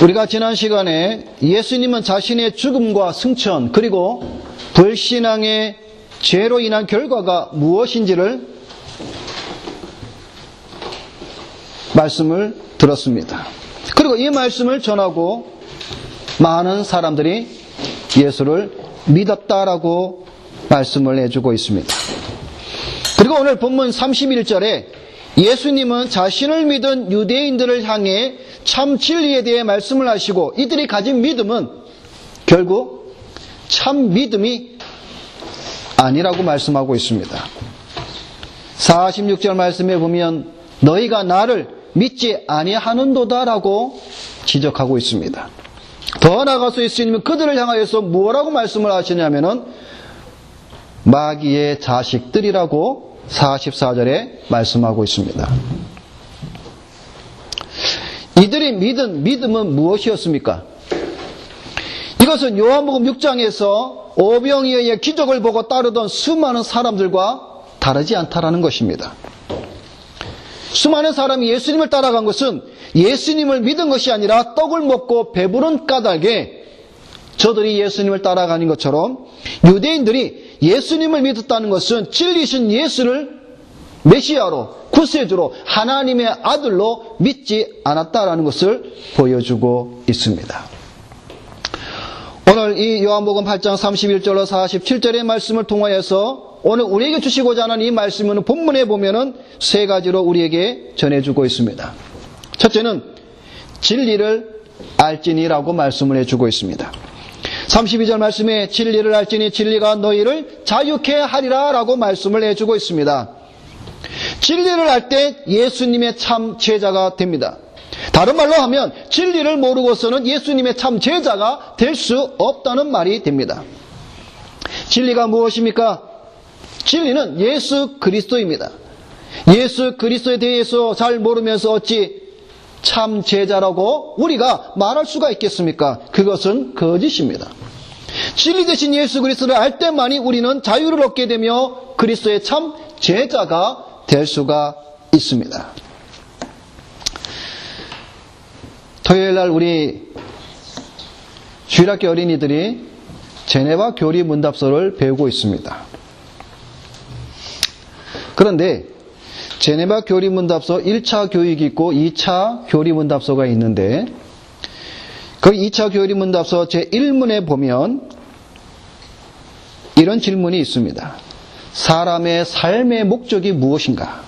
우리가 지난 시간에 예수님은 자신의 죽음과 승천 그리고 불신앙의 죄로 인한 결과가 무엇인지를 말씀을 들었습니다. 그리고 이 말씀을 전하고 많은 사람들이 예수를 믿었다라고 말씀을 해주고 있습니다. 그리고 오늘 본문 31절에 예수님은 자신을 믿은 유대인들을 향해 참 진리에 대해 말씀을 하시고 이들이 가진 믿음은 결국 참 믿음이 아니라고 말씀하고 있습니다. 46절 말씀에 보면 너희가 나를 믿지 아니하는도다라고 지적하고 있습니다. 더 나아가서 예수님은 그들을 향하여서 뭐라고 말씀을 하시냐면은 마귀의 자식들이라고 44절에 말씀하고 있습니다. 이들이 믿은 믿음은 무엇이었습니까? 이것은 요한복음 6장에서 오병이어의 기적을 보고 따르던 수많은 사람들과 다르지 않다라는 것입니다. 수많은 사람이 예수님을 따라간 것은 예수님을 믿은 것이 아니라 떡을 먹고 배부른 까닭에 저들이 예수님을 따라가는 것처럼 유대인들이 예수님을 믿었다는 것은 진리신 예수를 메시아로, 구세주로, 하나님의 아들로 믿지 않았다라는 것을 보여주고 있습니다. 오늘 이 요한복음 8장 31절로 47절의 말씀을 통하여서 오늘 우리에게 주시고자 하는 이 말씀은 본문에 보면은 세 가지로 우리에게 전해주고 있습니다. 첫째는 진리를 알지니라고 말씀을 해주고 있습니다. 32절 말씀에 진리를 알지니 진리가 너희를 자유케 하리라 라고 말씀을 해주고 있습니다. 진리를 알 때 예수님의 참 제자가 됩니다. 다른 말로 하면 진리를 모르고서는 예수님의 참 제자가 될 수 없다는 말이 됩니다. 진리가 무엇입니까? 진리는 예수 그리스도입니다. 예수 그리스도에 대해서 잘 모르면서 어찌 참 제자라고 우리가 말할 수가 있겠습니까? 그것은 거짓입니다. 진리 대신 예수 그리스도를 알 때만이 우리는 자유를 얻게 되며 그리스도의 참 제자가 될 수가 있습니다. 토요일날 우리 주일학교 어린이들이 제네바 교리 문답서를 배우고 있습니다. 그런데 제네바 교리 문답서 1차 교육이 있고 2차 교리 문답서가 있는데 그 2차 교리 문답서 제1문에 보면 이런 질문이 있습니다. 사람의 삶의 목적이 무엇인가?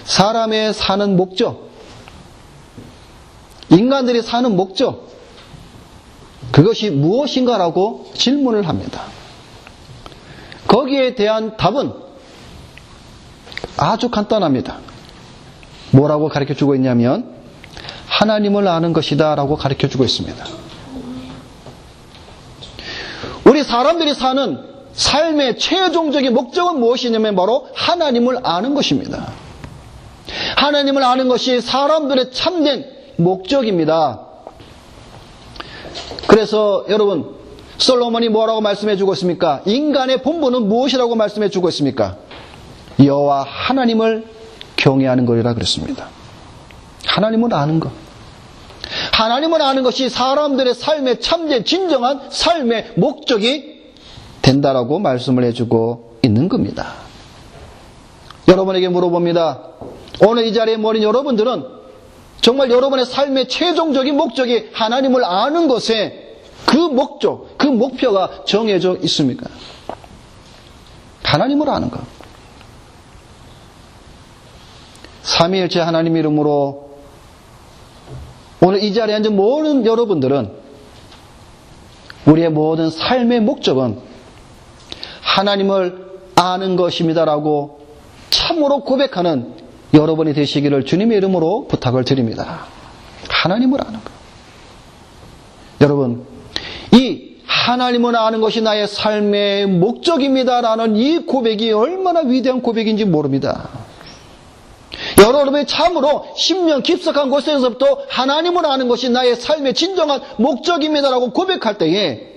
사람의 사는 목적, 인간들이 사는 목적, 그것이 무엇인가라고 질문을 합니다. 거기에 대한 답은 아주 간단합니다. 뭐라고 가르쳐주고 있냐면 하나님을 아는 것이다 라고 가르쳐주고 있습니다. 우리 사람들이 사는 삶의 최종적인 목적은 무엇이냐면 바로 하나님을 아는 것입니다. 하나님을 아는 것이 사람들의 참된 목적입니다. 그래서 여러분 솔로몬이 뭐라고 말씀해주고 있습니까? 인간의 본분은 무엇이라고 말씀해주고 있습니까? 여호와 하나님을 경외하는 것이라 그랬습니다. 하나님을 아는 것. 하나님을 아는 것이 사람들의 삶의 참된 진정한 삶의 목적이 된다라고 말씀을 해주고 있는 겁니다. 여러분에게 물어봅니다. 오늘 이 자리에 모인 여러분들은 정말 여러분의 삶의 최종적인 목적이 하나님을 아는 것에 그 목적, 그 목표가 정해져 있습니까? 하나님을 아는 것. 삼위일체 하나님 이름으로 오늘 이 자리에 앉은 모든 여러분들은 우리의 모든 삶의 목적은 하나님을 아는 것입니다라고 참으로 고백하는 여러분이 되시기를 주님의 이름으로 부탁을 드립니다. 하나님을 아는 것. 여러분, 이 하나님을 아는 것이 나의 삶의 목적입니다라는 이 고백이 얼마나 위대한 고백인지 모릅니다. 여러분이 참으로 심령 깊숙한 곳에서부터 하나님을 아는 것이 나의 삶의 진정한 목적입니다라고 고백할 때에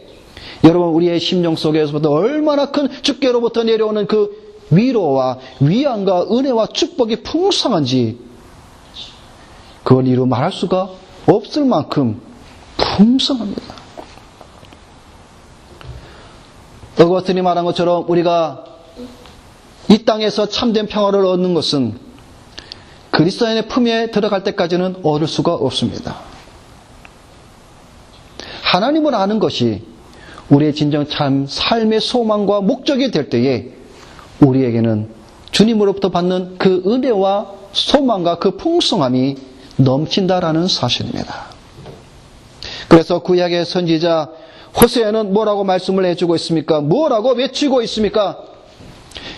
여러분 우리의 심령 속에서부터 얼마나 큰 주께로부터 내려오는 그 위로와 위안과 은혜와 축복이 풍성한지 그걸 이루 말할 수가 없을 만큼 풍성합니다. 어거스틴이 말한 것처럼 우리가 이 땅에서 참된 평화를 얻는 것은 그리스도인의 품에 들어갈 때까지는 얻을 수가 없습니다. 하나님을 아는 것이 우리의 진정 참 삶의 소망과 목적이 될 때에 우리에게는 주님으로부터 받는 그 은혜와 소망과 그 풍성함이 넘친다라는 사실입니다. 그래서 구약의 선지자 호세아는 뭐라고 말씀을 해주고 있습니까? 뭐라고 외치고 있습니까?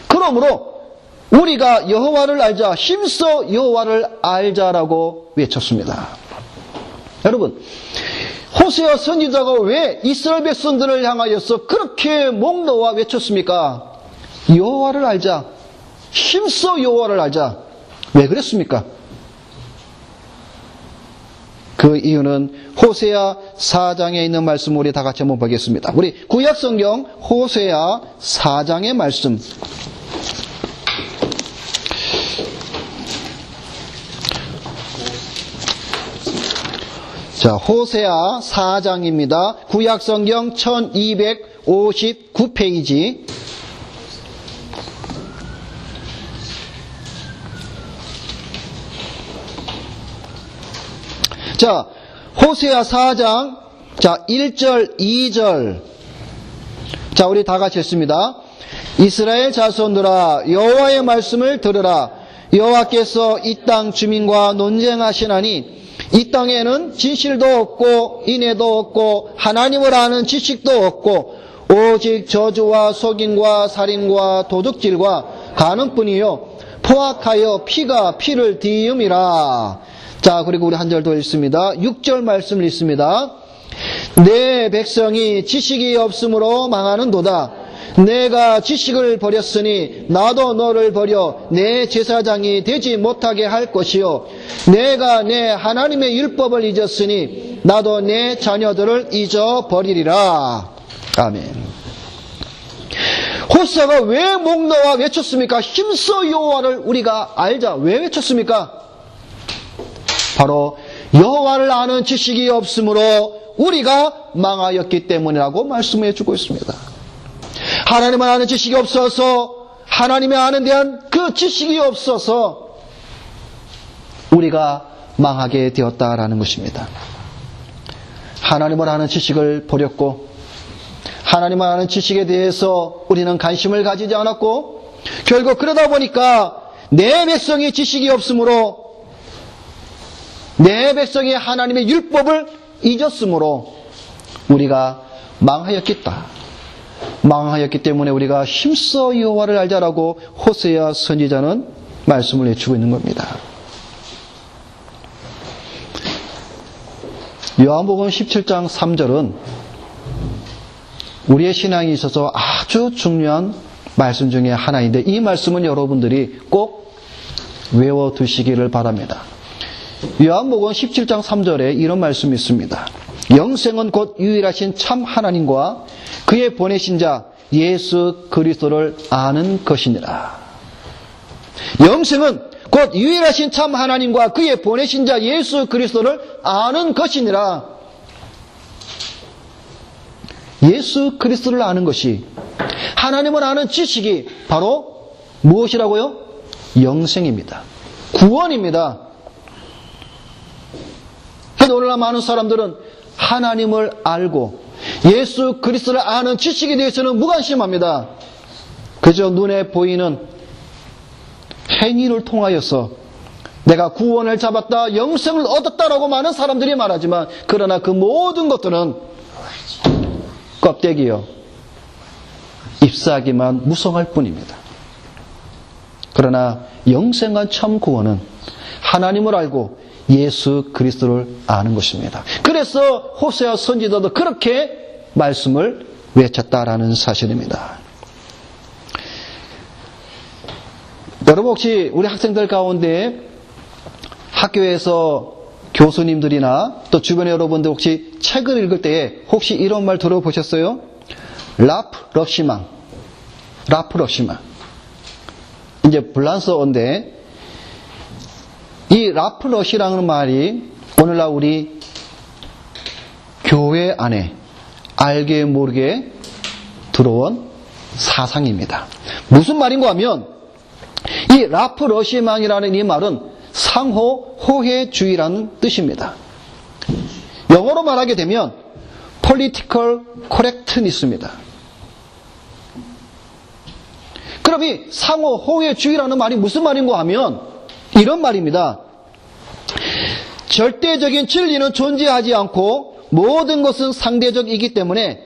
그러므로 우리가 여호와를 알자, 힘써 여호와를 알자라고 외쳤습니다. 여러분, 호세아 선지자가 왜 이스라엘 백성들을 향하여서 그렇게 목 놓아 외쳤습니까? 여호와를 알자, 힘써 여호와를 알자. 왜 그랬습니까? 그 이유는 호세아 4장에 있는 말씀 우리 다 같이 한번 보겠습니다. 우리 구약성경 호세아 4장의 말씀. 자, 호세아 4장입니다. 구약성경 1259페이지. 자, 호세아 4장, 자, 1절, 2절. 자, 우리 다 같이 읽습니다. 이스라엘 자손들아, 여호와의 말씀을 들으라. 여호와께서 이 땅 주민과 논쟁하시나니 이 땅에는 진실도 없고 인애도 없고 하나님을 아는 지식도 없고 오직 저주와 속임과 살인과 도둑질과 간음뿐이요 포악하여 피가 피를 뒤음이라. 자, 그리고 우리 한 절 더 읽습니다. 6절 말씀을 읽습니다. 내 백성이 지식이 없으므로 망하는도다. 내가 지식을 버렸으니 나도 너를 버려 내 제사장이 되지 못하게 할 것이요 내가 내 하나님의 율법을 잊었으니 나도 내 자녀들을 잊어버리리라. 아멘. 호세아가 왜 목 놓아 외쳤습니까? 힘써 여호와를 우리가 알자. 왜 외쳤습니까? 바로 여호와를 아는 지식이 없으므로 우리가 망하였기 때문이라고 말씀해 주고 있습니다. 하나님을 아는 지식이 없어서, 하나님의 아는 대한 그 지식이 없어서 우리가 망하게 되었다라는 것입니다. 하나님을 아는 지식을 버렸고 하나님을 아는 지식에 대해서 우리는 관심을 가지지 않았고 결국 그러다 보니까 내 백성이 지식이 없으므로 내 백성이 하나님의 율법을 잊었으므로 우리가 망하였겠다. 망하였기 때문에 우리가 힘써 여호와를 알자라고 호세아 선지자는 말씀을 해주고 있는 겁니다. 요한복음 17장 3절은 우리의 신앙에 있어서 아주 중요한 말씀 중에 하나인데 이 말씀은 여러분들이 꼭 외워두시기를 바랍니다. 요한복음 17장 3절에 이런 말씀이 있습니다. 영생은 곧 유일하신 참 하나님과 그의 보내신 자 예수 그리스도를 아는 것이니라. 영생은 곧 유일하신 참 하나님과 그의 보내신 자 예수 그리스도를 아는 것이니라. 예수 그리스도를 아는 것이, 하나님을 아는 지식이 바로 무엇이라고요? 영생입니다. 구원입니다. 그런데 오늘날 많은 사람들은 하나님을 알고 예수 그리스도를 아는 지식에 대해서는 무관심합니다. 그저 눈에 보이는 행위를 통하여서 내가 구원을 잡았다, 영생을 얻었다라고 많은 사람들이 말하지만 그러나 그 모든 것들은 껍데기요, 잎사귀만 무성할 뿐입니다. 그러나 영생한 참 구원은 하나님을 알고 예수 그리스도를 아는 것입니다. 그래서 호세아 선지자도 그렇게 말씀을 외쳤다라는 사실입니다. 여러분 혹시 우리 학생들 가운데 학교에서 교수님들이나 또 주변의 여러분들 혹시 책을 읽을 때에 혹시 이런 말 들어보셨어요? 라프러시망. 이제 불란서어인데 이 라프러시라는 말이 오늘날 우리 교회 안에 알게 모르게 들어온 사상입니다. 무슨 말인가 하면 이 라프 러시망이라는 이 말은 상호 호혜주의라는 뜻입니다. 영어로 말하게 되면 political correctness입니다. 그럼 이 상호 호혜주의라는 말이 무슨 말인가 하면 이런 말입니다. 절대적인 진리는 존재하지 않고 모든 것은 상대적이기 때문에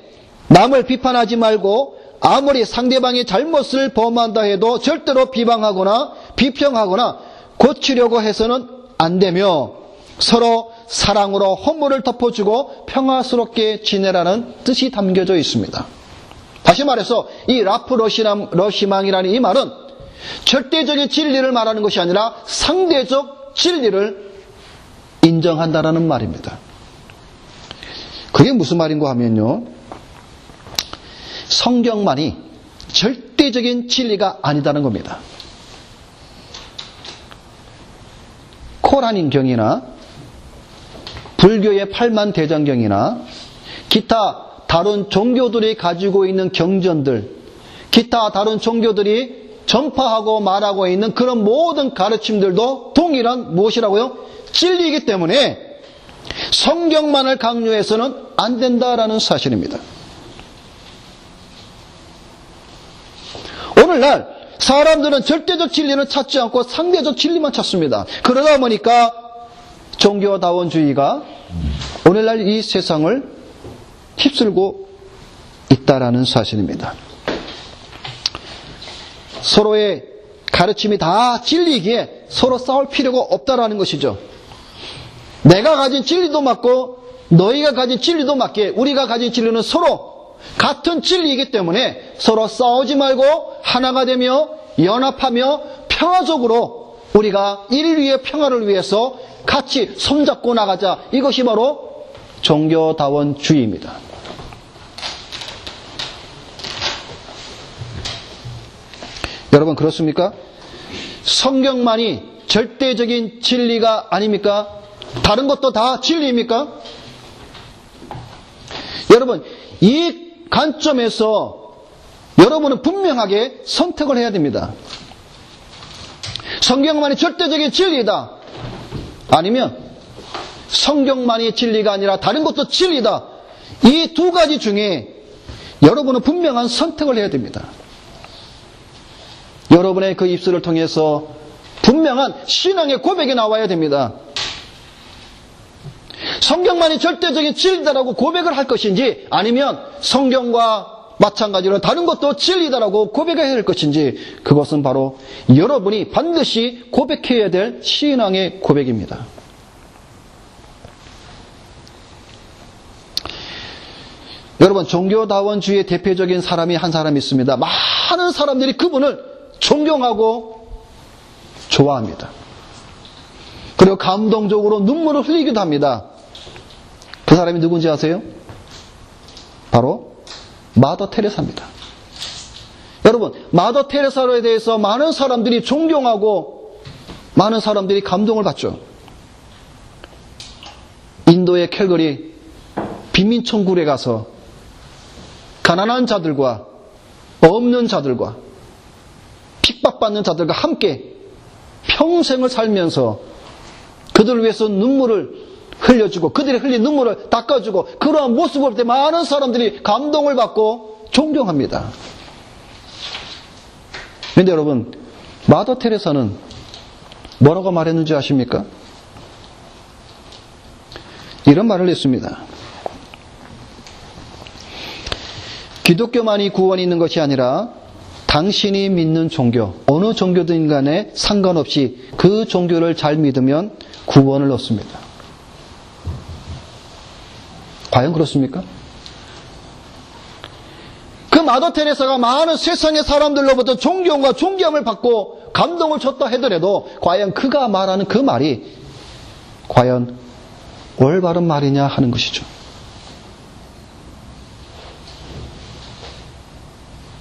남을 비판하지 말고 아무리 상대방이 잘못을 범한다 해도 절대로 비방하거나 비평하거나 고치려고 해서는 안 되며 서로 사랑으로 허물을 덮어주고 평화스럽게 지내라는 뜻이 담겨져 있습니다. 다시 말해서 이 라프 러시망이라는 이 말은 절대적인 진리를 말하는 것이 아니라 상대적 진리를 인정한다라는 말입니다. 그게 무슨 말인가 하면요, 성경만이 절대적인 진리가 아니다는 겁니다. 코란인경이나 불교의 팔만대장경이나 기타 다른 종교들이 가지고 있는 경전들, 기타 다른 종교들이 전파하고 말하고 있는 그런 모든 가르침들도 동일한 무엇이라고요? 진리이기 때문에 성경만을 강요해서는 안 된다라는 사실입니다. 오늘날 사람들은 절대적 진리는 찾지 않고 상대적 진리만 찾습니다. 그러다 보니까 종교다원주의가 오늘날 이 세상을 휩쓸고 있다라는 사실입니다. 서로의 가르침이 다 진리이기에 서로 싸울 필요가 없다라는 것이죠. 내가 가진 진리도 맞고 너희가 가진 진리도 맞게 우리가 가진 진리는 서로 같은 진리이기 때문에 서로 싸우지 말고 하나가 되며 연합하며 평화적으로 우리가 인류의 평화를 위해서 같이 손잡고 나가자. 이것이 바로 종교다원주의입니다. 여러분 그렇습니까? 성경만이 절대적인 진리가 아닙니까? 다른 것도 다 진리입니까? 여러분 이 관점에서 여러분은 분명하게 선택을 해야 됩니다. 성경만이 절대적인 진리다. 아니면 성경만이 진리가 아니라 다른 것도 진리다. 이 두 가지 중에 여러분은 분명한 선택을 해야 됩니다. 여러분의 그 입술을 통해서 분명한 신앙의 고백이 나와야 됩니다. 성경만이 절대적인 진리다라고 고백을 할 것인지 아니면 성경과 마찬가지로 다른 것도 진리다라고 고백해야 할 것인지 그것은 바로 여러분이 반드시 고백해야 될 신앙의 고백입니다. 여러분 종교다원주의의 대표적인 사람이 한 사람이 있습니다. 많은 사람들이 그분을 존경하고 좋아합니다. 그리고 감동적으로 눈물을 흘리기도 합니다. 그 사람이 누군지 아세요? 바로 마더 테레사입니다. 여러분 마더 테레사에 대해서 많은 사람들이 존경하고 많은 사람들이 감동을 받죠. 인도의 캘거리 빈민천굴에 가서 가난한 자들과 없는 자들과 핍박받는 자들과 함께 평생을 살면서 그들을 위해서 눈물을 흘려주고 그들이 흘린 눈물을 닦아주고 그러한 모습을 볼 때 많은 사람들이 감동을 받고 존경합니다. 그런데 여러분 마더 테레사는 뭐라고 말했는지 아십니까? 이런 말을 했습니다. 기독교만이 구원이 있는 것이 아니라 당신이 믿는 종교, 어느 종교든 간에 상관없이 그 종교를 잘 믿으면 구원을 얻습니다. 과연 그렇습니까? 그 마더 테레사가 많은 세상의 사람들로부터 존경과 존경을 받고 감동을 줬다 하더라도 과연 그가 말하는 그 말이 과연 올바른 말이냐 하는 것이죠.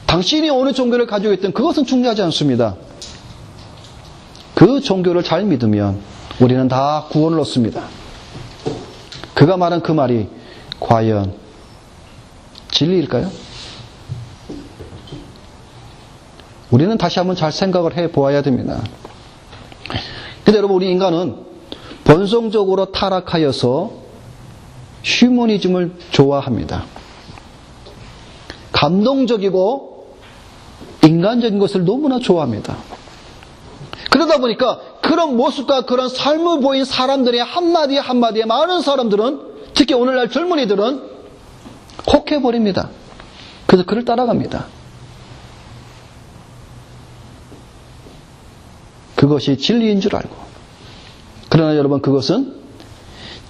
당신이 어느 종교를 가지고 있든 그것은 중요하지 않습니다. 그 종교를 잘 믿으면 우리는 다 구원을 얻습니다. 그가 말한 그 말이 과연 진리일까요? 우리는 다시 한번 잘 생각을 해 보아야 됩니다. 근데 여러분, 우리 인간은 본성적으로 타락하여서 휴머니즘을 좋아합니다. 감동적이고 인간적인 것을 너무나 좋아합니다. 그러다 보니까 그런 모습과 그런 삶을 보인 사람들의 한마디에 한마디에 많은 사람들은, 특히 오늘날 젊은이들은 혹해버립니다. 그래서 그를 따라갑니다. 그것이 진리인 줄 알고. 그러나 여러분, 그것은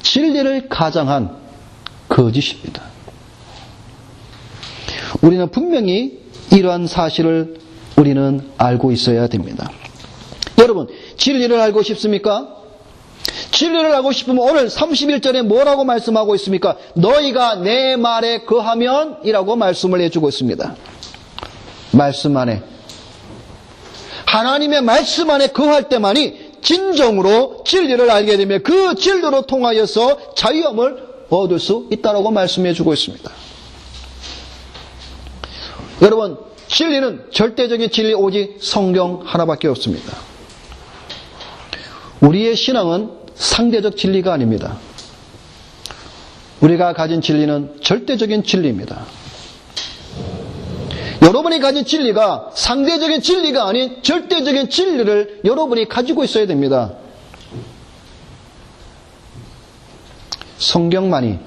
진리를 가장한 거짓입니다. 우리는 분명히 이러한 사실을 우리는 알고 있어야 됩니다. 여러분, 진리를 알고 싶습니까? 진리를 알고 싶으면 오늘 31절에 뭐라고 말씀하고 있습니까? 너희가 내 말에 거하면 이라고 말씀을 해주고 있습니다. 말씀 안에, 하나님의 말씀 안에 거할 때만이 진정으로 진리를 알게 되며 그 진리로 통하여서 자유함을 얻을 수 있다고 말씀해 주고 있습니다. 여러분, 진리는 절대적인 진리 오직 성경 하나밖에 없습니다. 우리의 신앙은 상대적 진리가 아닙니다. 우리가 가진 진리는 절대적인 진리입니다. 여러분이 가진 진리가 상대적인 진리가 아닌 절대적인 진리를 여러분이 가지고 있어야 됩니다. 성경만이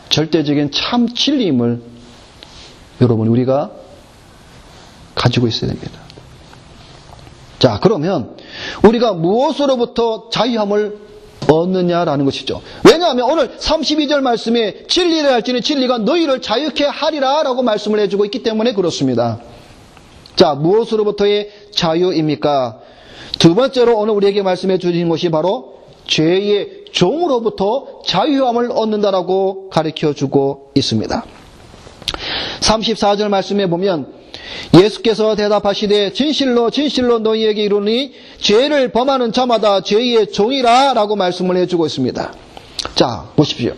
절대적인 참 진리임을 여러분, 우리가 가지고 있어야 됩니다. 자, 그러면 우리가 무엇으로부터 자유함을 얻느냐라는 것이죠. 왜냐하면 오늘 32절 말씀에 진리를 알지니 진리가 너희를 자유케 하리라 라고 말씀을 해주고 있기 때문에 그렇습니다. 자, 무엇으로부터의 자유입니까? 두 번째로 오늘 우리에게 말씀해 주신 것이 바로 죄의 종으로부터 자유함을 얻는다라고 가르쳐 주고 있습니다. 34절 말씀에 보면 예수께서 대답하시되 진실로 진실로 너희에게 이르노니 죄를 범하는 자마다 죄의 종이라 라고 말씀을 해주고 있습니다. 자, 보십시오.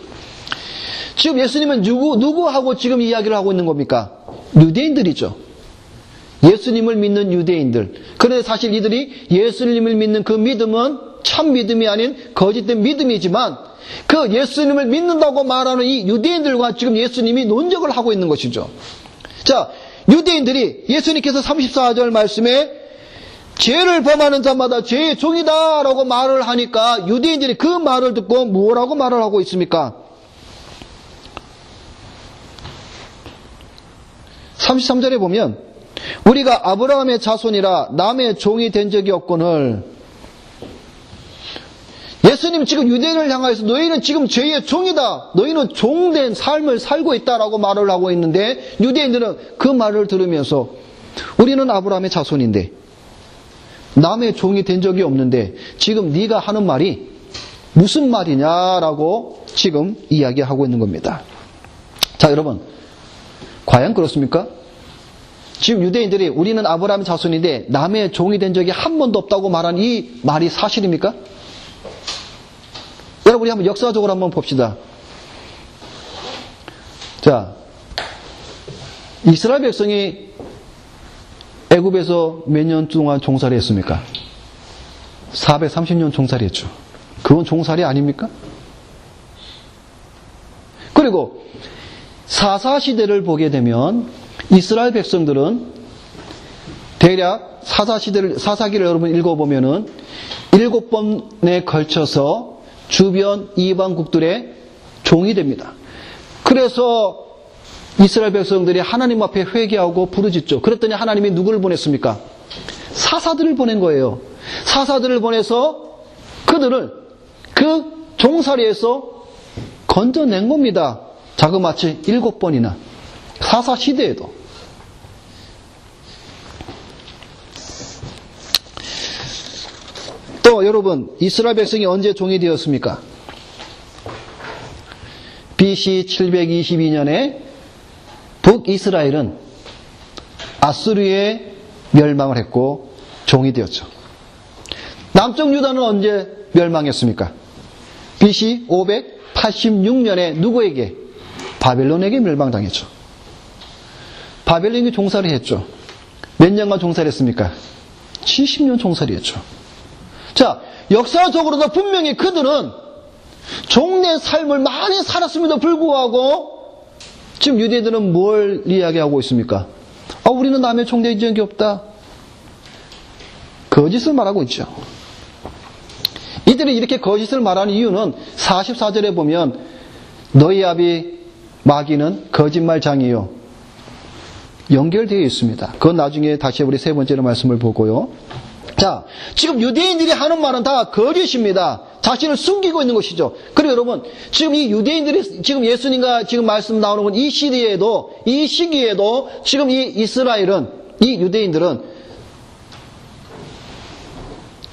지금 예수님은 누구하고 지금 이야기를 하고 있는 겁니까? 유대인들이죠. 예수님을 믿는 유대인들. 그런데 사실 이들이 예수님을 믿는 그 믿음은 참 믿음이 아닌 거짓된 믿음이지만 그 예수님을 믿는다고 말하는 이 유대인들과 지금 예수님이 논쟁을 하고 있는 것이죠. 자, 유대인들이 예수님께서 34절 말씀에 죄를 범하는 자마다 죄의 종이다 라고 말을 하니까 유대인들이 그 말을 듣고 뭐라고 말을 하고 있습니까? 33절에 보면 우리가 아브라함의 자손이라 남의 종이 된 적이 없거늘, 예수님 지금 유대인을 향하여서 너희는 지금 죄의 종이다, 너희는 종된 삶을 살고 있다라고 말을 하고 있는데 유대인들은 그 말을 들으면서 우리는 아브라함의 자손인데 남의 종이 된 적이 없는데 지금 네가 하는 말이 무슨 말이냐라고 지금 이야기하고 있는 겁니다. 자, 여러분, 과연 그렇습니까? 지금 유대인들이 우리는 아브라함의 자손인데 남의 종이 된 적이 한 번도 없다고 말한 이 말이 사실입니까? 여러분, 우리 한번 역사적으로 한번 봅시다. 자, 이스라엘 백성이 애굽에서 몇 년 동안 종살이 했습니까? 430년 종살이 했죠. 그건 종살이 아닙니까? 그리고 사사시대를 보게 되면 이스라엘 백성들은 대략 사사기를 여러분 읽어보면은 7번에 걸쳐서 주변 이방국들의 종이 됩니다. 그래서 이스라엘 백성들이 하나님 앞에 회개하고 부르짖죠. 그랬더니 하나님이 누구를 보냈습니까? 사사들을 보낸 거예요. 사사들을 보내서 그들을 그 종살이에서 건져낸 겁니다. 자그마치 7번이나 사사 시대에도. 또 여러분, 이스라엘 백성이 언제 종이 되었습니까? BC 722년에 북이스라엘은 아수르에 멸망을 했고 종이 되었죠. 남쪽 유다는 언제 멸망했습니까? BC 586년에 누구에게? 바벨론에게 멸망당했죠. 바벨론이 종살이 했죠. 몇 년간 종살이 했습니까? 70년 종살이 했죠. 자, 역사적으로도 분명히 그들은 종된 삶을 많이 살았음에도 불구하고 지금 유대인들은 뭘 이야기하고 있습니까? 우리는 남의 종된 적이 없다. 거짓을 말하고 있죠. 이들이 이렇게 거짓을 말하는 이유는 44절에 보면 너희 아비 마귀는 거짓말장이요. 연결되어 있습니다. 그건 나중에 다시 우리 세 번째로 말씀을 보고요. 자, 지금 유대인들이 하는 말은 다 거짓입니다. 자신을 숨기고 있는 것이죠. 그리고 여러분, 지금 이 유대인들이 지금 예수님과 지금 말씀 나오는 건 이 시기에도 지금 이 이스라엘은, 이 유대인들은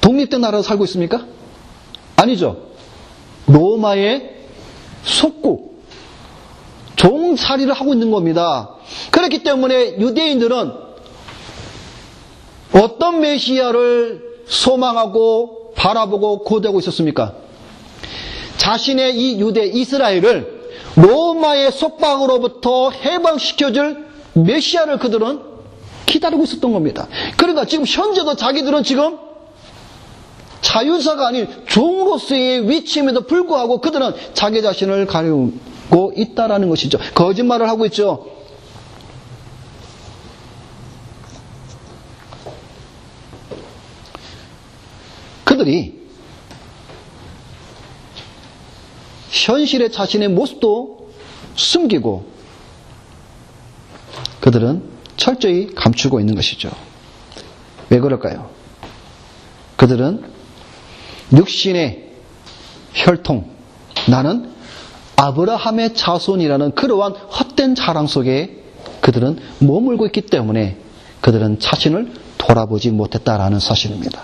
독립된 나라로 살고 있습니까? 아니죠. 로마의 속국, 종살이를 하고 있는 겁니다. 그렇기 때문에 유대인들은 어떤 메시아를 소망하고 바라보고 고대하고 있었습니까? 자신의 이 유대 이스라엘을 로마의 속박으로부터 해방시켜줄 메시아를 그들은 기다리고 있었던 겁니다. 그러니까 지금 현재도 자기들은 지금 자유자가 아닌 종으로서의 위치임에도 불구하고 그들은 자기 자신을 가리고 있다라는 것이죠. 거짓말을 하고 있죠. 그들이 현실의 자신의 모습도 숨기고 그들은 철저히 감추고 있는 것이죠. 왜 그럴까요? 그들은 육신의 혈통, 나는 아브라함의 자손이라는 그러한 헛된 자랑 속에 그들은 머물고 있기 때문에 그들은 자신을 돌아보지 못했다라는 사실입니다.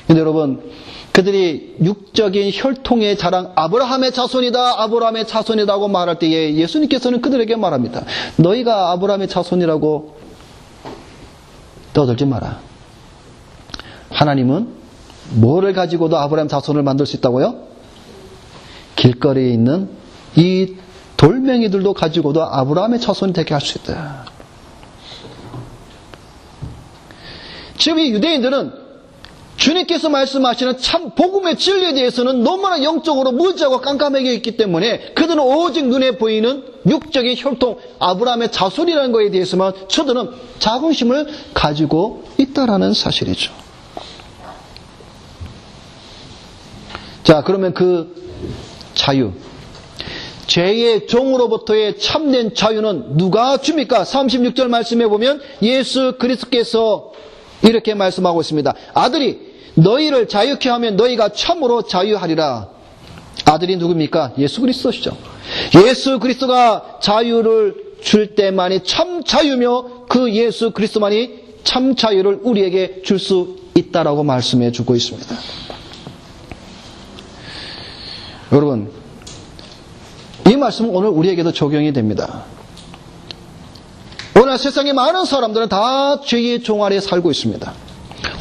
근데 여러분, 그들이 육적인 혈통의 자랑, 아브라함의 자손이다, 아브라함의 자손이라고 말할 때에 예수님께서는 그들에게 말합니다. 너희가 아브라함의 자손이라고 떠들지 마라. 하나님은 뭐를 가지고도 아브라함 자손을 만들 수 있다고요? 길거리에 있는 이 돌멩이들도 가지고도 아브라함의 자손이 되게 할 수 있다. 지금 이 유대인들은 주님께서 말씀하시는 참 복음의 진리에 대해서는 너무나 영적으로 무지하고 깜깜하게 있기 때문에 그들은 오직 눈에 보이는 육적인 혈통 아브라함의 자손이라는 것에 대해서만 저들은 자긍심을 가지고 있다라는 사실이죠. 자, 그러면 그 자유, 죄의 종으로부터의 참된 자유는 누가 줍니까? 36절 말씀해 보면 예수 그리스도께서 이렇게 말씀하고 있습니다. 아들이 너희를 자유케 하면 너희가 참으로 자유하리라. 아들이 누굽니까? 예수 그리스도시죠. 예수 그리스도가 자유를 줄 때만이 참 자유며 그 예수 그리스도만이 참 자유를 우리에게 줄 수 있다라고 말씀해 주고 있습니다. 여러분, 이 말씀은 오늘 우리에게도 적용이 됩니다. 오늘 세상에 많은 사람들은 다 죄의 종 아래 살고 있습니다.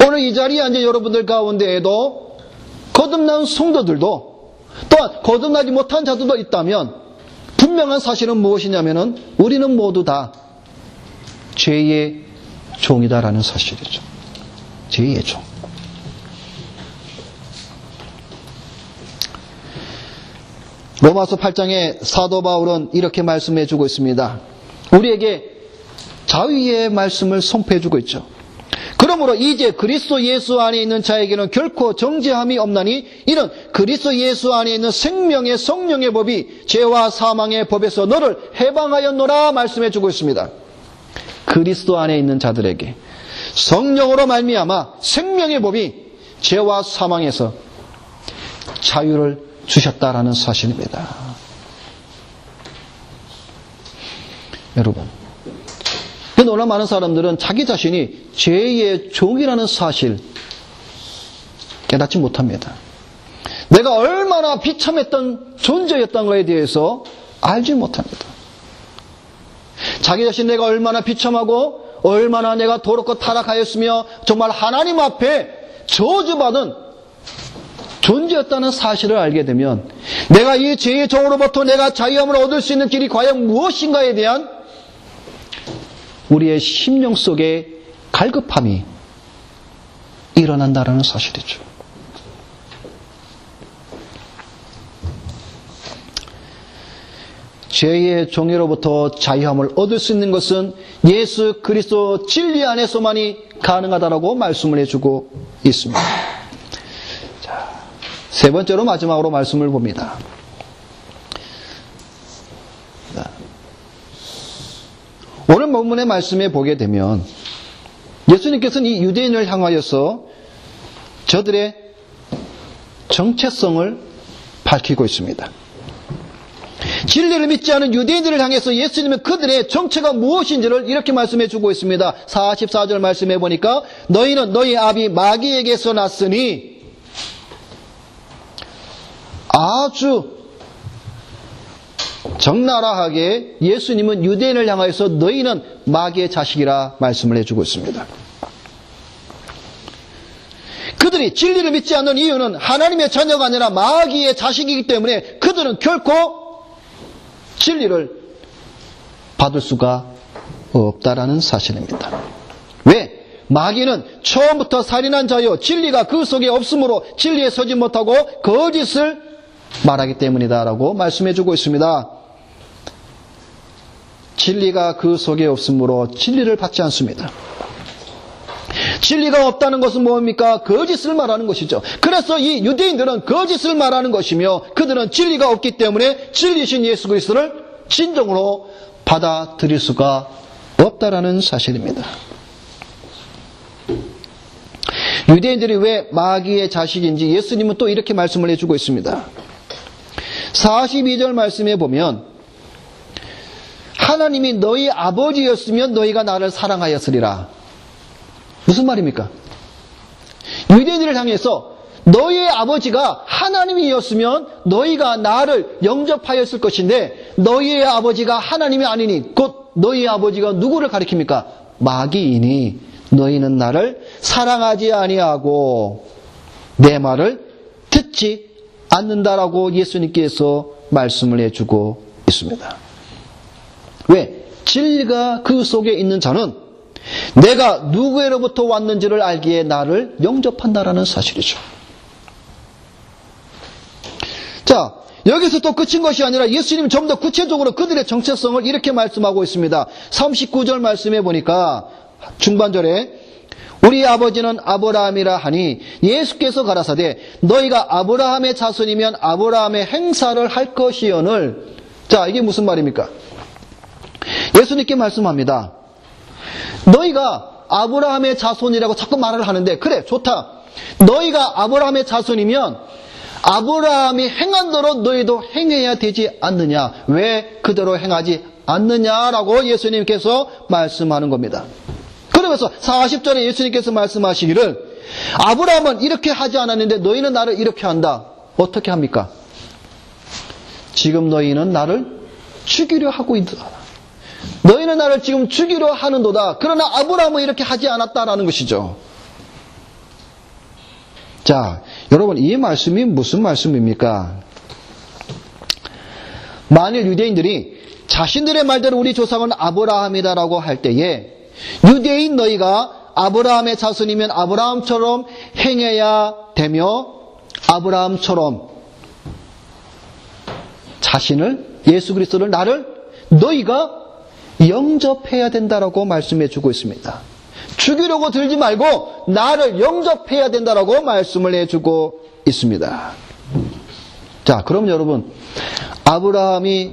오늘 이 자리에 앉은 여러분들 가운데에도 거듭난 성도들도 또한 거듭나지 못한 자들도 있다면 분명한 사실은 무엇이냐면은 우리는 모두 다 죄의 종이다라는 사실이죠. 죄의 종. 로마서 8장에 사도 바울은 이렇게 말씀해 주고 있습니다. 우리에게 자유의 말씀을 선포해 주고 있죠. 그러므로 이제 그리스도 예수 안에 있는 자에게는 결코 정죄함이 없나니 이는 그리스도 예수 안에 있는 생명의 성령의 법이 죄와 사망의 법에서 너를 해방하였노라 말씀해 주고 있습니다. 그리스도 안에 있는 자들에게 성령으로 말미암아 생명의 법이 죄와 사망에서 자유를 주셨다라는 사실입니다. 여러분, 너무나 많은 사람들은 자기 자신이 죄의 종이라는 사실 깨닫지 못합니다. 내가 얼마나 비참했던 존재였던 것에 대해서 알지 못합니다. 자기 자신 내가 얼마나 비참하고 얼마나 내가 더럽고 타락하였으며 정말 하나님 앞에 저주받은 존재였다는 사실을 알게 되면 내가 이 죄의 종으로부터 내가 자유함을 얻을 수 있는 길이 과연 무엇인가에 대한 우리의 심령 속에 갈급함이 일어난다는 사실이죠. 죄의 종로부터 자유함을 얻을 수 있는 것은 예수 그리스도 진리 안에서만이 가능하다라고 말씀을 해주고 있습니다. 자, 세 번째로 마지막으로 말씀을 봅니다. 자, 오늘 본문의 말씀에 보게 되면 예수님께서는 이 유대인을 향하여서 저들의 정체성을 밝히고 있습니다. 진리를 믿지 않은 유대인들을 향해서 예수님은 그들의 정체가 무엇인지를 이렇게 말씀해 주고 있습니다. 44절 말씀해 보니까 너희는 너희 아비 마귀에게서 났으니, 아주 적나라하게 예수님은 유대인을 향하여서 너희는 마귀의 자식이라 말씀을 해주고 있습니다. 그들이 진리를 믿지 않는 이유는 하나님의 자녀가 아니라 마귀의 자식이기 때문에 그들은 결코 진리를 받을 수가 없다라는 사실입니다. 왜? 마귀는 처음부터 살인한 자요, 진리가 그 속에 없으므로 진리에 서지 못하고 거짓을 말하기 때문이다라고 말씀해주고 있습니다. 진리가 그 속에 없으므로 진리를 받지 않습니다. 진리가 없다는 것은 뭡니까? 거짓을 말하는 것이죠. 그래서 이 유대인들은 거짓을 말하는 것이며 그들은 진리가 없기 때문에 진리신 예수 그리스도를 진정으로 받아들일 수가 없다라는 사실입니다. 유대인들이 왜 마귀의 자식인지 예수님은 또 이렇게 말씀을 해주고 있습니다. 42절 말씀에 보면 하나님이 너희 아버지였으면 너희가 나를 사랑하였으리라. 무슨 말입니까? 유대인들을 향해서 너희의 아버지가 하나님이었으면 너희가 나를 영접하였을 것인데 너희의 아버지가 하나님이 아니니 곧 너희의 아버지가 누구를 가리킵니까? 마귀이니 너희는 나를 사랑하지 아니하고 내 말을 듣지 않는다라고 예수님께서 말씀을 해주고 있습니다. 왜? 진리가 그 속에 있는 자는 내가 누구로부터 왔는지를 알기에 나를 영접한다라는 사실이죠. 자, 여기서 또 끝인 것이 아니라 예수님은 좀 더 구체적으로 그들의 정체성을 이렇게 말씀하고 있습니다. 39절 말씀해 보니까 중반절에 우리 아버지는 아브라함이라 하니 예수께서 가라사대 너희가 아브라함의 자손이면 아브라함의 행사를 할 것이오늘. 자, 이게 무슨 말입니까? 예수님께 말씀합니다. 너희가 아브라함의 자손이라고 자꾸 말을 하는데 그래 좋다. 너희가 아브라함의 자손이면 아브라함이 행한 대로 너희도 행해야 되지 않느냐. 왜 그대로 행하지 않느냐라고 예수님께서 말씀하는 겁니다. 그러면서 40절에 예수님께서 말씀하시기를 아브라함은 이렇게 하지 않았는데 너희는 나를 이렇게 한다. 어떻게 합니까? 지금 너희는 나를 죽이려 하고 있다. 너희는 나를 지금 죽이려 하는도다. 그러나 아브라함은 이렇게 하지 않았다라는 것이죠. 자, 여러분 이 말씀이 무슨 말씀입니까? 만일 유대인들이 자신들의 말대로 우리 조상은 아브라함이다라고 할 때에 유대인 너희가 아브라함의 자손이면 아브라함처럼 행해야 되며 아브라함처럼 자신을 예수 그리스도를 나를 너희가 영접해야 된다라고 말씀해 주고 있습니다. 죽이려고 들지 말고 나를 영접해야 된다라고 말씀을 해주고 있습니다. 자, 그럼 여러분 아브라함이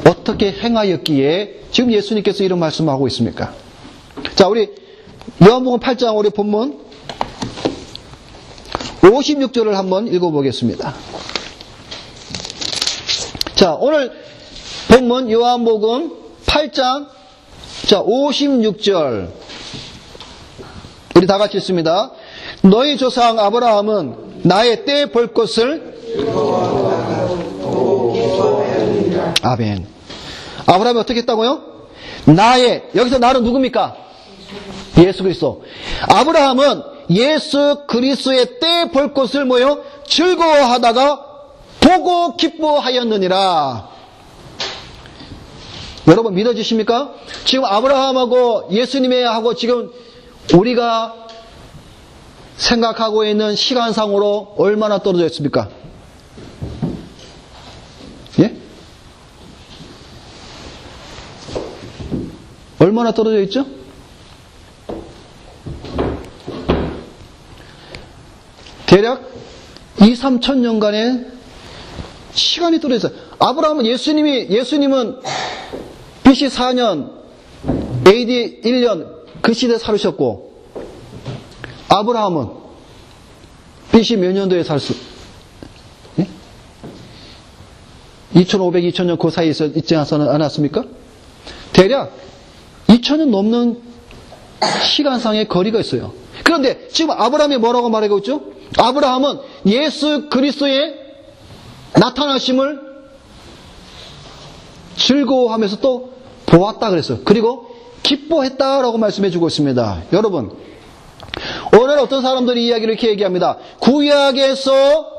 어떻게 행하였기에 지금 예수님께서 이런 말씀하고 있습니까? 자, 우리 요한복음 8장 우리 본문 56절을 한번 읽어보겠습니다. 자, 오늘 본문 요한복음 8장 자 56절 우리 다 같이 읽습니다. 너희 조상 아브라함은 나의 때 볼 것을 아멘. 아브라함이 어떻게 했다고요? 나의, 여기서 나는 누굽니까? 예수 그리스도. 아브라함은 예수 그리스도의 때 볼 것을 뭐요? 즐거워하다가 보고 기뻐하였느니라. 여러분 믿어지십니까? 지금 아브라함하고 예수님하고 지금 우리가 생각하고 있는 시간상으로 얼마나 떨어져 있습니까? 예? 얼마나 떨어져 있죠? 대략 2-3천 년간의 시간이 떨어져 있어요. 아브라함은 예수님은 BC 4년, AD 1년 그 시대에 살으셨고, 아브라함은 BC 몇 년도에 살았어요? 예? 2500, 2000년 그 사이에 있지 않았습니까? 대략 2000년 넘는 시간상의 거리가 있어요. 그런데 지금 아브라함이 뭐라고 말하고 있죠? 아브라함은 예수 그리스도의 나타나심을 즐거워하면서 또 보았다 그랬어요. 그리고 기뻐했다라고 말씀해 주고 있습니다. 여러분, 오늘 어떤 사람들이 이야기를 이렇게 얘기합니다. 구약에서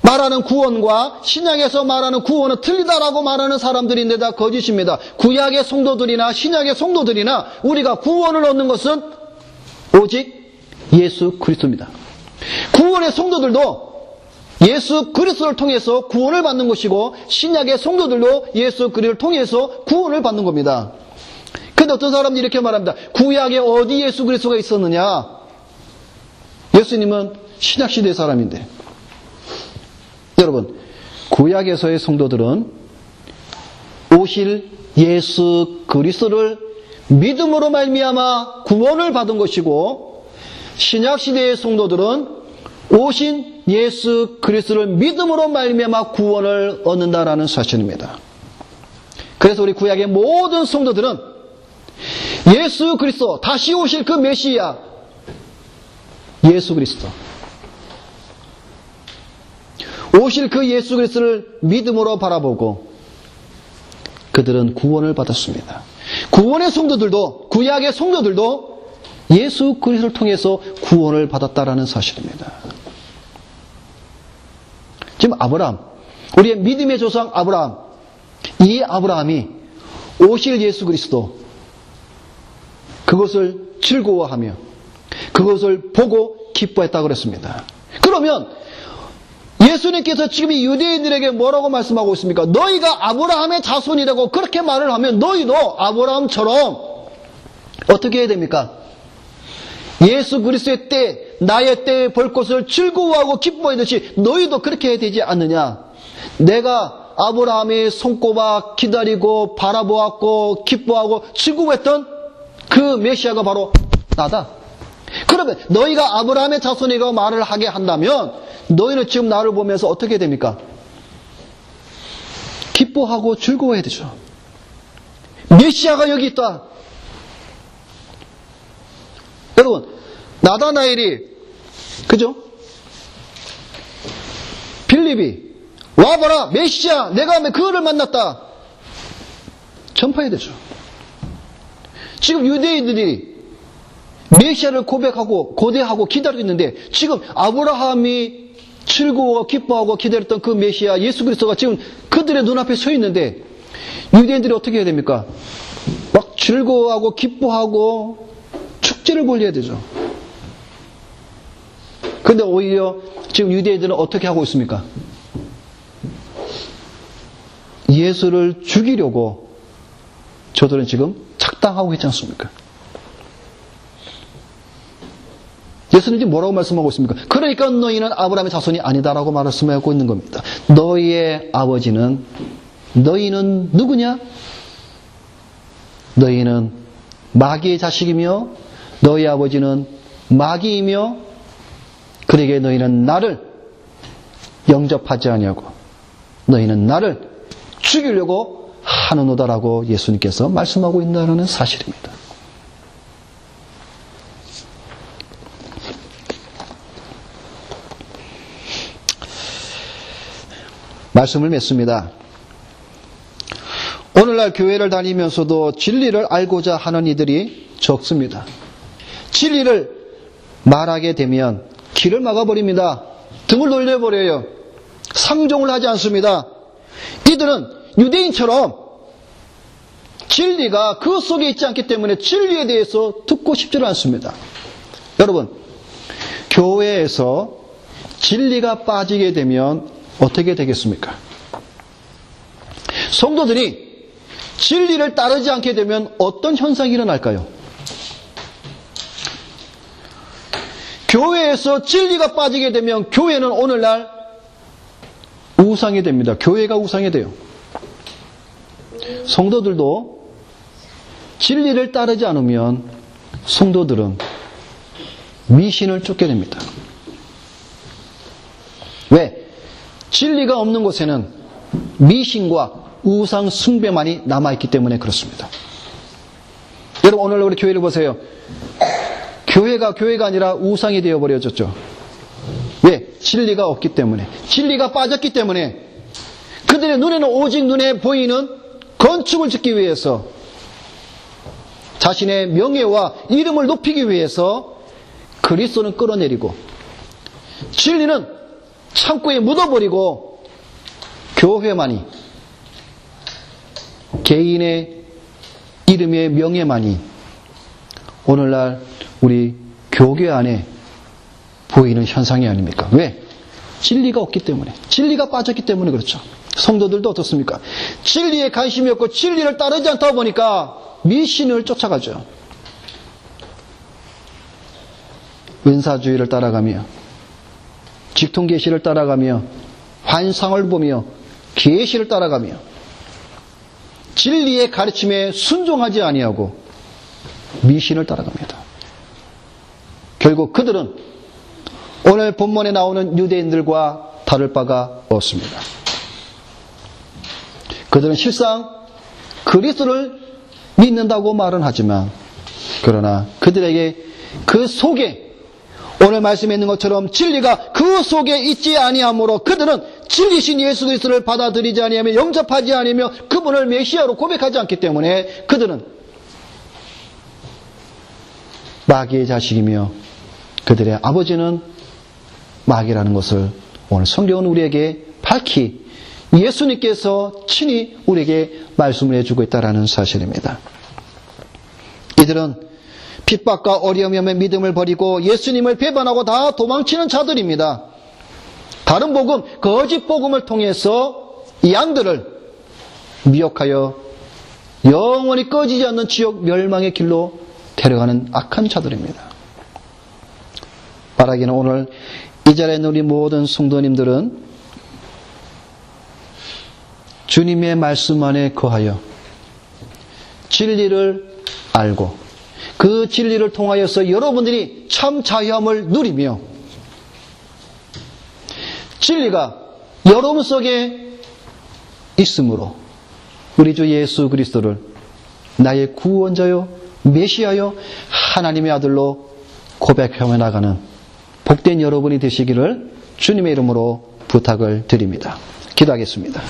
말하는 구원과 신약에서 말하는 구원은 틀리다라고 말하는 사람들인데 다 거짓입니다. 구약의 성도들이나 신약의 성도들이나 우리가 구원을 얻는 것은 오직 예수 그리스도입니다. 구원의 성도들도 예수 그리스도를 통해서 구원을 받는 것이고, 신약의 성도들도 예수 그리스도를 통해서 구원을 받는 겁니다. 근데 어떤 사람들이 이렇게 말합니다. 구약에 어디 예수 그리스도가 있었느냐? 예수님은 신약 시대의 사람인데. 여러분, 구약에서의 성도들은 오실 예수 그리스도를 믿음으로 말미암아 구원을 받은 것이고, 신약 시대의 성도들은 오신 예수 그리스도를 믿음으로 말미암아 구원을 얻는다라는 사실입니다. 그래서 우리 구약의 모든 성도들은 예수 그리스도, 다시 오실 그 메시아 예수 그리스도, 오실 그 예수 그리스도를 믿음으로 바라보고 그들은 구원을 받았습니다. 구원의 성도들도, 구약의 성도들도 예수 그리스도를 통해서 구원을 받았다라는 사실입니다. 지금 아브라함, 우리의 믿음의 조상 아브라함, 이 아브라함이 오실 예수 그리스도, 그것을 즐거워하며 그것을 보고 기뻐했다고 그랬습니다. 그러면 예수님께서 지금 이 유대인들에게 뭐라고 말씀하고 있습니까? 너희가 아브라함의 자손이라고 그렇게 말을 하면 너희도 아브라함처럼 어떻게 해야 됩니까? 예수 그리스도의 때, 나의 때에 볼 것을 즐거워하고 기뻐하듯이 너희도 그렇게 해야 되지 않느냐? 내가 아브라함의 손꼽아 기다리고 바라보았고 기뻐하고 즐거워했던 그 메시아가 바로 나다. 그러면 너희가 아브라함의 자손이라고 말을 하게 한다면 너희는 지금 나를 보면서 어떻게 됩니까? 기뻐하고 즐거워해야 되죠. 메시아가 여기 있다. 여러분, 나다나엘이, 그죠? 빌립이 와봐라, 메시아, 내가 그거를 만났다. 전파해야 되죠. 지금 유대인들이 메시아를 고백하고 고대하고 기다리고 있는데, 지금 아브라함이 즐거워 기뻐하고 기다렸던 그 메시아 예수 그리스도가 지금 그들의 눈앞에 서 있는데, 유대인들이 어떻게 해야 됩니까? 막 즐거워하고 기뻐하고 축제를 벌여야 되죠. 근데 오히려 지금 유대인들은 어떻게 하고 있습니까? 예수를 죽이려고 저들은 지금 작당하고 있지 않습니까? 예수님 지금 뭐라고 말씀하고 있습니까? 그러니까 너희는 아브라함의 자손이 아니다라고 말씀하고 있는 겁니다. 너희의 아버지는, 너희는 누구냐? 너희는 마귀의 자식이며 너희 아버지는 마귀이며 그러기에 너희는 나를 영접하지 아니하고 너희는 나를 죽이려고 하느노다라고 예수님께서 말씀하고 있다는 사실입니다. 말씀을 맺습니다. 오늘날 교회를 다니면서도 진리를 알고자 하는 이들이 적습니다. 진리를 말하게 되면 길을 막아버립니다. 등을 돌려버려요. 상종을 하지 않습니다. 이들은 유대인처럼 진리가 그 속에 있지 않기 때문에 진리에 대해서 듣고 싶지를 않습니다. 여러분, 교회에서 진리가 빠지게 되면 어떻게 되겠습니까? 성도들이 진리를 따르지 않게 되면 어떤 현상이 일어날까요? 교회에서 진리가 빠지게 되면 교회는 오늘날 우상이 됩니다. 교회가 우상이 돼요. 성도들도 진리를 따르지 않으면 성도들은 미신을 쫓게 됩니다. 왜? 진리가 없는 곳에는 미신과 우상 숭배만이 남아있기 때문에 그렇습니다. 여러분, 오늘 우리 교회를 보세요. 교회가 아니라 우상이 되어버려졌죠. 왜? 진리가 없기 때문에, 진리가 빠졌기 때문에 그들의 눈에는 오직 눈에 보이는 건축을 짓기 위해서, 자신의 명예와 이름을 높이기 위해서 그리스도는 끌어내리고 진리는 창고에 묻어버리고 교회만이, 개인의 이름의 명예만이 오늘날 우리 교회 안에 보이는 현상이 아닙니까? 왜? 진리가 없기 때문에, 진리가 빠졌기 때문에 그렇죠. 성도들도 어떻습니까? 진리에 관심이 없고 진리를 따르지 않다 보니까 미신을 쫓아가죠. 은사주의를 따라가며, 직통계시를 따라가며, 환상을 보며, 계시를 따라가며 진리의 가르침에 순종하지 아니하고 미신을 따라갑니다. 결국 그들은 오늘 본문에 나오는 유대인들과 다를 바가 없습니다. 그들은 실상 그리스도를 믿는다고 말은 하지만, 그러나 그들에게 그 속에, 오늘 말씀에 있는 것처럼 진리가 그 속에 있지 아니하므로 그들은 진리신 예수 그리스도를 받아들이지 아니하며 영접하지 아니하며 그분을 메시아로 고백하지 않기 때문에 그들은 마귀의 자식이며 그들의 아버지는 마귀라는 것을 오늘 성경은 우리에게 밝히 예수님께서 친히 우리에게 말씀을 해주고 있다는 사실입니다. 이들은 핍박과 어려움에 믿음을 버리고 예수님을 배반하고 다 도망치는 자들입니다. 다른 복음, 거짓 복음을 통해서 이 양들을 미혹하여 영원히 꺼지지 않는 지옥 멸망의 길로 데려가는 악한 자들입니다. 바라기는 오늘 이 자리에 있는 우리 모든 성도님들은 주님의 말씀 안에 거하여 진리를 알고 그 진리를 통하여서 여러분들이 참 자유함을 누리며 진리가 여러분 속에 있으므로 우리 주 예수 그리스도를 나의 구원자요 메시아요 하나님의 아들로 고백하며 나가는 복된 여러분이 되시기를 주님의 이름으로 부탁을 드립니다. 기도하겠습니다.